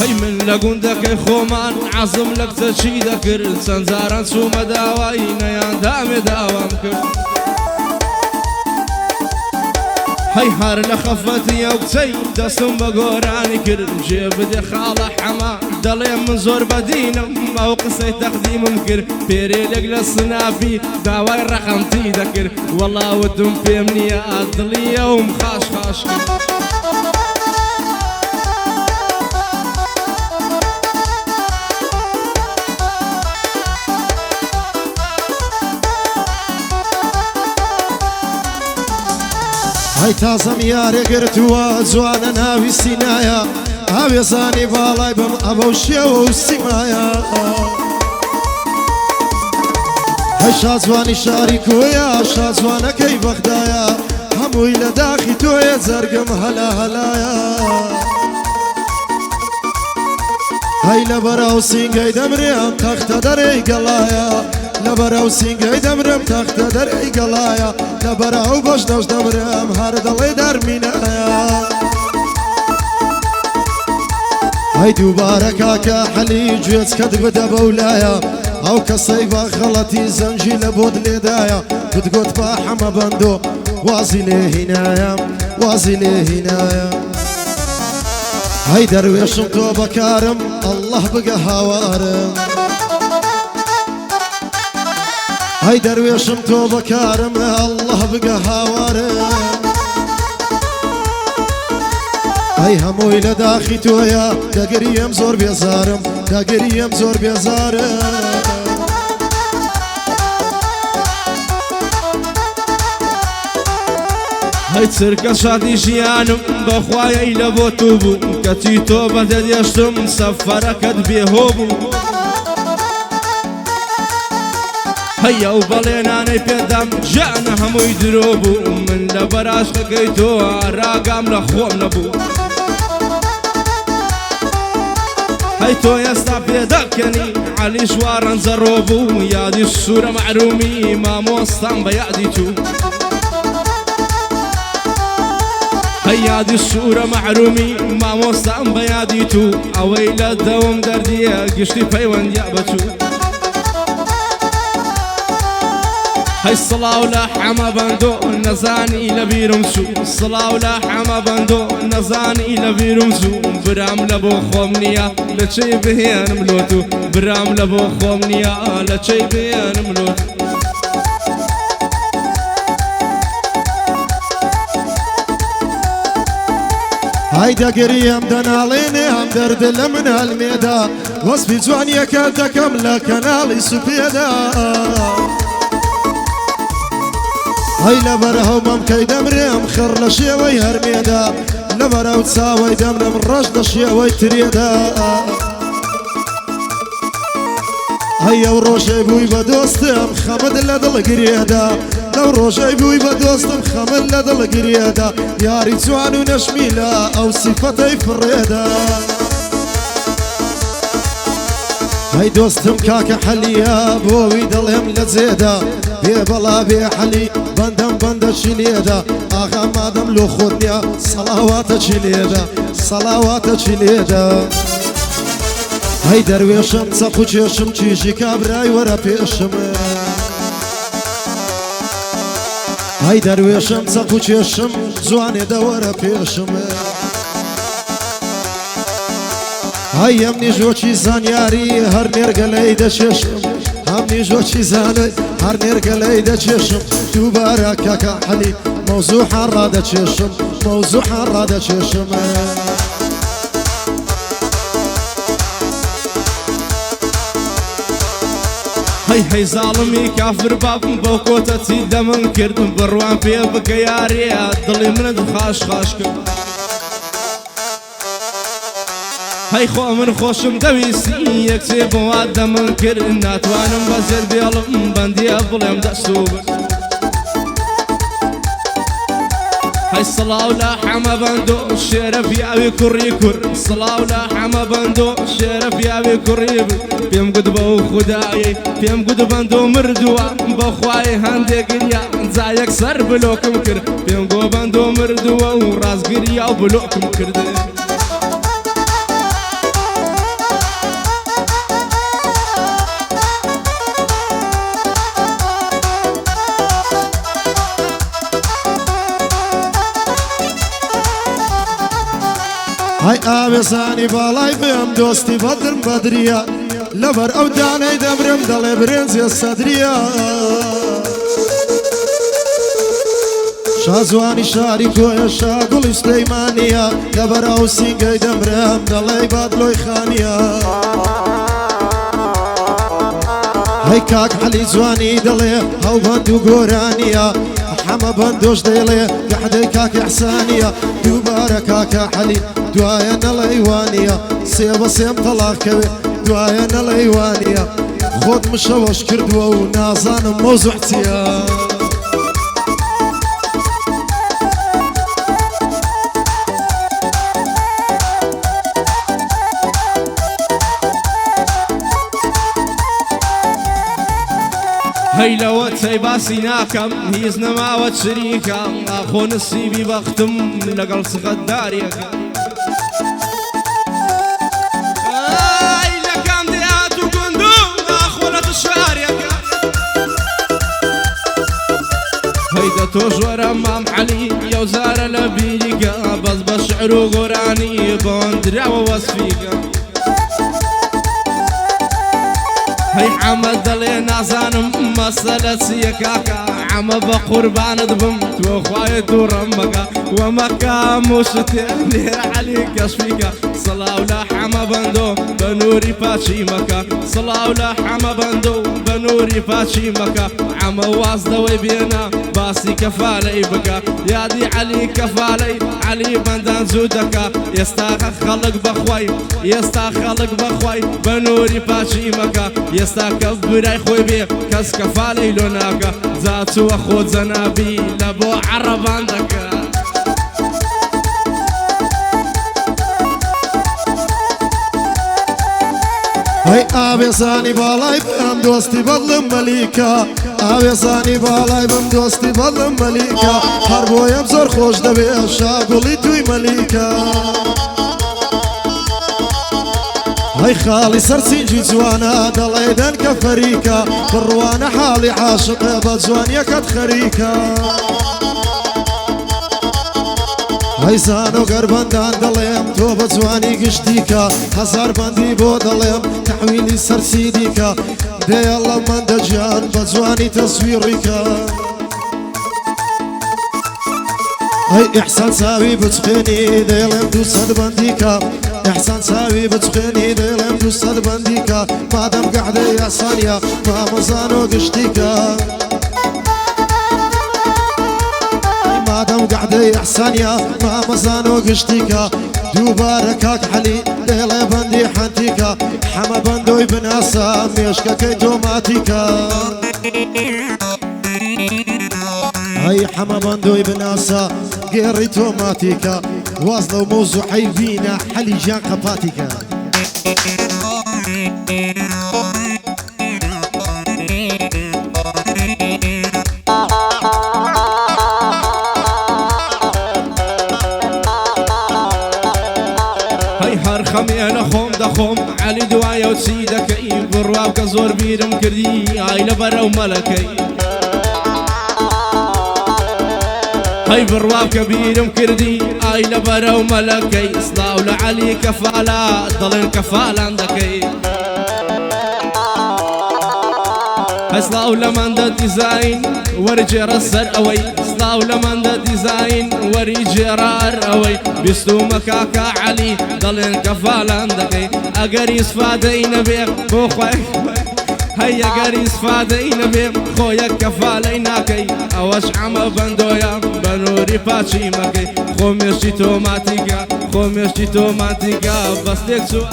هەی من لە گوندەکەی خۆمان عەزم لە کچەچی دەکرد چەند جاران چوومە داوای نەیان دامێ داوام کرد هەی هەر لە خەفەتی ئەو کچەی دەستم بە گۆرانی کرد جێ بدێ خاڵە حەما دەڵێ من زۆر بەدینم ئەو قسەی تەقدیمم کرد پێرێلێک لە سنافی داوای ڕەقەمتی دەکرد وەڵا وتم پێم نییە دڵی ئەوم خاش خاش کرد هەی تازەم یارێگرتووە جوانە ناوی سینایە ئاوێزانی باڵای بم ئەبە و شێوە و سیمایە هەی شازوانی شاری کۆیە شازوانەکەی بەغدایە هەمووی لە داخی تۆیە جەرگم هەلا هەلایە هەی لە بەراو سینگەی دەمرێم تەختە دەرەی گەڵایە لە بەراو سینگەی دەمرم تەختە دەرەی گەڵایە لە بەراو بەش دەش دەمرم هەر دەڵێ دەرمینایە هەی دووبارە کاکە حەلی گوێچکەت بدە بەولایە ئەو کەسەی با غەڵەتی زەنجی لە بۆت لێدایە بتگوت با حەمە بەندۆ وازی لێ هینایە وازی لێ هینایە هەی دەروێشم تۆ بەکارم ئەڵڵەه بگە هاوارم هەی دەروێشم تۆ بەکارم ئەڵڵەه بگە هاوارم هەی هەمووی لە داخی تۆیە دەگریم زۆر بێزارم دەگریم زۆر بێزارم هەی چرکە شادی ژیانم بەخوایەی لە بۆ تو بوو کەچی تۆ بەدەدێشتم سەفەرەکەت بێهۆ بوو هەی ئەو بەڵێنانەی پێدام ژیانە هەمووی درۆ بوو من لە بەراشقەکەی تۆ ڕاگام لە خۆم نەبوو هەی تۆ ئێستا پێدەکەنی عەلی شوارەن زەڕۆ بوو یادی سوورە مەعرومی مامۆستام بە یادی تو هەی یادی سوورە مەعرومی مامۆستام بە یادی تو ئەوەی لە دەوم دەردیە گشتی پەیوەندیا بەچوو هەی سڵاو لە حەمە بەندۆ نەزانی لە بیرم چوو سڵاو لە حەمە بەندۆ نەزانی لە بیرم چوو برام لە بۆ خۆم نییە لە چێی بهێنم لۆتو برام لە بۆ خۆم نییە لە چێی بهێنم لۆتو هەی دەگریم دەناڵێنێ هەم دەردە لە من هەلمێدا وەسپی جوانیەکە دەکەم لە کەناڵی سوپێدا هەی لە بەرهەومەم کەی دەمرێم خڕ لە شێوەی هەرمێدا لە بەرەو چاوەی دەمرم ڕەش لە شێوەی ترێدا هەی ئەو ڕۆژەی بووی بە دۆستم خەمت لە دڵگرێدا لەو ڕۆژەی بووی بە دۆستم خەمت لە دڵگرێدا یاری جوان و نەشمیلە ئەو سیفەتەی فڕێدا هەی دۆستم کاکە حەلیە بۆوی دڵێم لە جێدا بێ بەڵا بێ حەلی بەندەم بەندە چی لێدا ئاغا مادەم لۆ خۆت نییە سەڵاواتە چی لێدا سەڵاواتە چی لێدا هەی دەروێشم چەق و چێشم چیژی کابرای وەرە پێشم هەی دەروێشم چەق و چێشم جوانێ دەوەرە پێشم هەی ئەم نیژۆکی زانیاری هەر نێرگەلەی دەچێشم ئەم نیژۆکی زانەی هەر نێرگەلەی دەچێشم دووبارە کاکە حەلی مەوزوعان ڕادەچێشم مەوزوعان ڕادەچێشم هەی هەی زاڵمی کافر بابم بۆ کۆتە چی دەمن کردم بڕوان پێ بکە یاریە دڵی منت خاش خاش کرد هەی خۆ من خۆشم دەویستی یەکسێ بۆوات دەمن کرد ناتوانم بەزێر بێڵم بەندیە بڵێم دەستوو برد هەی سڵاو لە حەمە بەندۆ شێرە پیاوی کوڕی کورد سڵاو لە حەمە بەندۆ شێرە پیاوی کوڕی برد پێم گوت بە و خودایی پێم گوت بەندۆ مردووە بەخوای هەندێک گریا جایەک سەر بلۆکم کرد پێم گۆ بەندۆ مردووە و ڕازگریا و بلۆکم کرد هاي ئاوێزانی باڵای بێم دۆستی بەدرم بەدریە لەبەر ئەو دانەی دەبرم دەڵێ برێنجێ سەدریە شازوانی شاری کۆیە شاگوڵی سلەیمانیە لەبەر ئەو سینگەی دەمرم دەڵێ بادلۆی خانیە هەی کاک عەلی جوانی دەڵێ هەو بەند و گۆرانیە حەمە بەندۆش دەیڵێ گەحدەی کاک ئیحسانیە دووبارە کاکە عەلی دوایە نەڵەیوانیە سێ بە سێم تەڵاقکەوێ دوایە نەڵەیوانیە خۆت مشەوەش کردووە و نازانم مۆزوع چییە هەی لەوە چەی باسی ناکەم هیچ نەماوە چریکە ئاخۆ نسیبی بەختم لەگەڵ سغەتدارێکە ئای لە کام دێهات و گوندوم ئاخۆ لە دشارێکە هەی دە تۆ ژۆرە مام عەلی یەوزارە لە بیریکە بەس بە شعر و گۆرانی بۆن دراوە وەسفیکە هەی عەمە دەڵێ نازانم مەسەلە چییە کاکە عەمە بە قوربانت بم تۆ خوایە دووڕەم بەکە وەمەکە هەموو شتێ لێرە عەلی کەشفیکە سەڵاو لە حەمە بەندۆ بە نووری پاچی مەکە سەڵاو لە حەمە بەندۆ بە نووری پاچی مەکە عەمە واز دەوەی بێنە باسی کەفالەی بکە یادی عەلی کەفالەی عەلی بەندان زوو دەکە ئێستا خەڵک بەخوای ئێستا خەڵک بەخوای بە نووری پاچی مەکە ئێستا کە برای خۆی بێ کەس کەفالەی لۆ ناکە جا چووە خۆ جەنابی لە بۆ عەرەبان دەکە هەی ئاوێزانی باڵای بم دۆستی بەدڵم مەلیکە ئاوێزانی باڵای بم دۆستی بەدڵم مەلیکە هەر بۆیەم زۆر خۆش دەبێ شاگوڵی توی مەلیکە هەی خاڵی سەرسینجی جوانە دەڵێ دەن کە فەریکە بڕوانە حاڵی عاشقە بە جوانیەکەت خەریکە هەی زان و گەربەندان دەڵێم تۆ بە جوانی گشتیکە هەزار بەندی بۆ دەڵێم تەحویلی سەرسیدیکە دێڵە مەندە گیان بە جوانی تەسویڕیکە هەی ئیحسان چاوی بچخێنی دەڵێم 200 بەندیکە ئیحسان چاوی بچخێنی دەڵێم 200 بەندیکە مادەم گەحدەی ئاسانیە مامەزان و گشتیکە مادەم گەحدەی ئەحسانیە مامەزان و گشتیکە دووبارە کاک عەلی دەڵێ بەندی حەنتیکە حەمە بەندۆی بناسە مێشکەکەی تۆماتیکە هەی حەمە بەندۆی بناسە گێڕی تۆماتیکە واز لەو مۆزوعەی بینە عەلی ژیان قەپاتیکە هەر خەمێنە خۆم دەخۆم عەلی دوایە و چی دەکەی بڕواو کە زۆر بیرم کردی ئای لەبەرەو مەلەکەی هەی بڕواو کە بیرم کردی ئای لەبەرەو مەلەکەی سڵاو لە عەلی کەفالە دەڵێن کەفالان دەکەی هەی سڵاو لە مەندە دیزاین وەرجێرە سەر ئەوەی سڵاو لە مەندە دیزاین وەری جێرار ئەوەی بیستومە کاکە عەلی دەڵێن کەفالان دەکەی ئەگەری سفادەی نەبێ بۆ خوای هەی ئەگەری سفادەی نەبێ خۆیەک کەفالەی ناکەی ئەوەش عەمە بەندۆیە بە نووری پاچی مەکەی خۆ مێشتی تۆماتیکە خۆ مێشتی تۆماتیکە بەستێک چوە